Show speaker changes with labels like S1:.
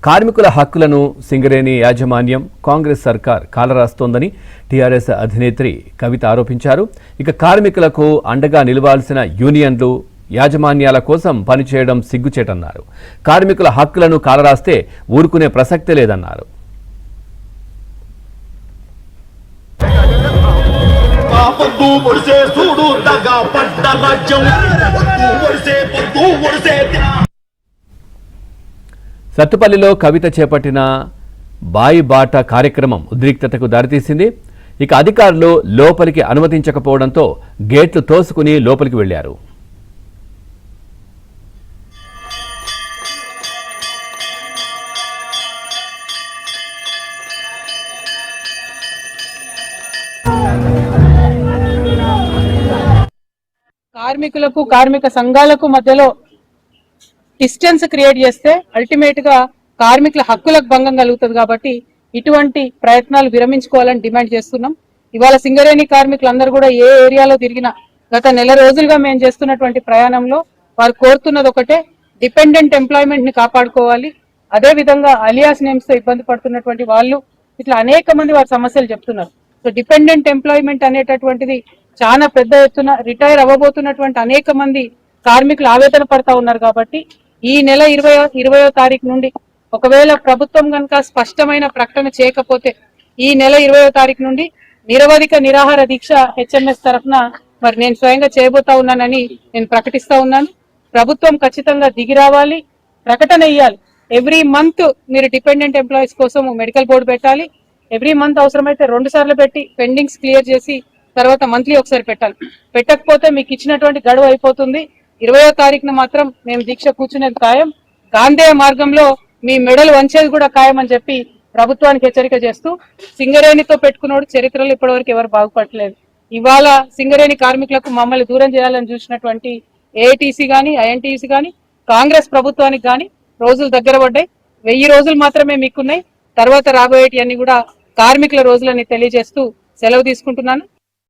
S1: కార్మికుల హక్కులను సింగరేణి యాజమాన్యం కాంగ్రెస్ సర్కార్ కాలరాస్తోందని టీఆర్ఎస్ అధినేత్రి కవిత ఆరోపించారు. ఇక కార్మికులకు అండగా నిలవాల్సిన యూనియన్లు యాజమాన్యాల కోసం పనిచేయడం సిగ్గుచేటన్నారు. కార్మికుల హక్కులను కాలరాస్తే ఊరుకునే ప్రసక్తే లేదన్నారు. సత్తుపల్లిలో కవిత చేపట్టిన బాయి బాట కార్యక్రమం ఉద్రిక్తతకు దారితీసింది. ఇక అధికారులు లోపలికి అనుమతించకపోవడంతో గేట్లు తోసుకుని లోపలికి వెళ్లారు.
S2: కార్మికులకు కార్మిక సంఘాలకు మధ్యలో డిస్టెన్స్ క్రియేట్ చేస్తే అల్టిమేట్ గా కార్మికుల హక్కులకు భంగం కలుగుతుంది. కాబట్టి ఇటువంటి ప్రయత్నాలు విరమించుకోవాలని డిమాండ్ చేస్తున్నాం. ఇవాళ సింగరేణి కార్మికులందరూ కూడా ఏ ఏరియాలో తిరిగినా గత నెల రోజులుగా మేము చేస్తున్నటువంటి ప్రయాణంలో వారు కోరుతున్నది ఒకటే, డిపెండెంట్ ఎంప్లాయ్మెంట్ ని కాపాడుకోవాలి. అదే విధంగా అలియాస్ నేమ్స్ తో ఇబ్బంది పడుతున్నటువంటి వాళ్ళు ఇట్లా అనేక మంది వారి సమస్యలు చెప్తున్నారు. సో డిపెండెంట్ ఎంప్లాయ్మెంట్ అనేటటువంటిది చాలా పెద్ద ఎత్తున రిటైర్ అవ్వబోతున్నటువంటి అనేక మంది కార్మికులు ఆవేదన పడతా ఉన్నారు. కాబట్టి ఈ నెల 20వ తారీఖు నుండి ఒకవేళ ప్రభుత్వం కనుక స్పష్టమైన ప్రకటన చేయకపోతే ఈ నెల 20వ తారీఖు నుండి నిరవధిక నిరాహార దీక్ష హెచ్ఎంఎస్ తరఫున మరి నేను స్వయంగా చేయబోతా ఉన్నానని నేను ప్రకటిస్తా ఉన్నాను. ప్రభుత్వం ఖచ్చితంగా దిగి రావాలి, ప్రకటన ఇవ్వాలి. ఎవ్రీ మంత్ మీరు డిపెండెంట్ ఎంప్లాయీస్ కోసం మెడికల్ బోర్డు పెట్టాలి. ఎవ్రీ మంత్ అవసరమైతే 2 సార్లు పెట్టి పెండింగ్స్ క్లియర్ చేసి తర్వాత మంత్లీ ఒకసారి పెట్టాలి. పెట్టకపోతే మీకు ఇచ్చినటువంటి గడువు అయిపోతుంది. 20వ తారీఖున మాత్రం మేము దీక్ష కూర్చునేది ఖాయం. గాంధేయ మార్గంలో మీ మెడలు వంచేది కూడా ఖాయం అని చెప్పి ప్రభుత్వానికి హెచ్చరిక చేస్తూ, సింగరేణితో పెట్టుకున్నోడు చరిత్రలో ఇప్పటివరకు ఎవరు బాగుపడలేదు. ఇవాళ సింగరేణి కార్మికులకు మమ్మల్ని దూరం చేయాలని చూసినటువంటి ఏఐటీసీ గాని ఐఎన్టీసీ గాని కాంగ్రెస్ ప్రభుత్వానికి గాని రోజులు దగ్గర పడ్డాయి. 1000 రోజులు మాత్రమే మీకున్నాయి. తర్వాత రాబోయేటి అన్ని కూడా కార్మికుల రోజులని తెలియజేస్తూ సెలవు తీసుకుంటున్నాను.